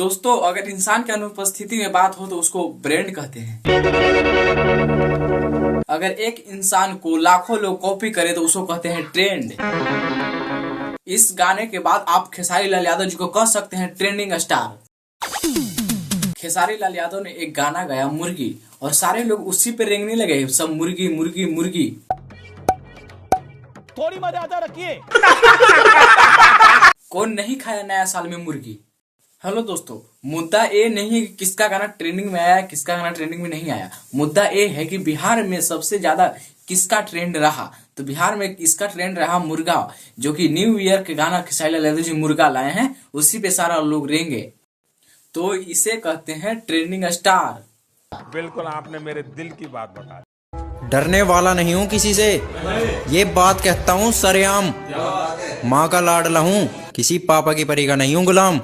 दोस्तों, अगर इंसान की अनुपस्थिति में बात हो तो उसको ब्रांड कहते हैं। अगर एक इंसान को लाखों लोग कॉपी करे तो उसको कहते हैं ट्रेंड। इस गाने के बाद आप खेसारी लाल यादव जी को कह सकते हैं ट्रेंडिंग स्टार। खेसारी लाल यादव ने एक गाना गाया मुर्गी, और सारे लोग उसी पे रेंगने लगे, सब मुर्गी मुर्गी मुर्गी। थोड़ी मर्यादा रखिए। कौन नहीं खाया नया साल में मुर्गी। हेलो दोस्तों, मुद्दा ये नहीं है कि किसका गाना ट्रेंडिंग में आया, किसका गाना ट्रेंडिंग में नहीं आया। मुद्दा ये है कि बिहार में सबसे ज्यादा किसका ट्रेंड रहा। तो बिहार में इसका ट्रेंड रहा मुर्गा, जो कि न्यू ईयर के गाना खेसारी लाल यादव जी मुर्गा लाए हैं, उसी पे सारा लोग रेंगे, तो इसे कहते हैं ट्रेंडिंग स्टार। बिल्कुल आपने मेरे दिल की बात बता दी। डरने वाला नहीं हूँ किसी से, ये बात कहता हूँ सरेआम। माँ का लाडला हूँ, किसी पापा की परी का नहीं हूँ गुलाम।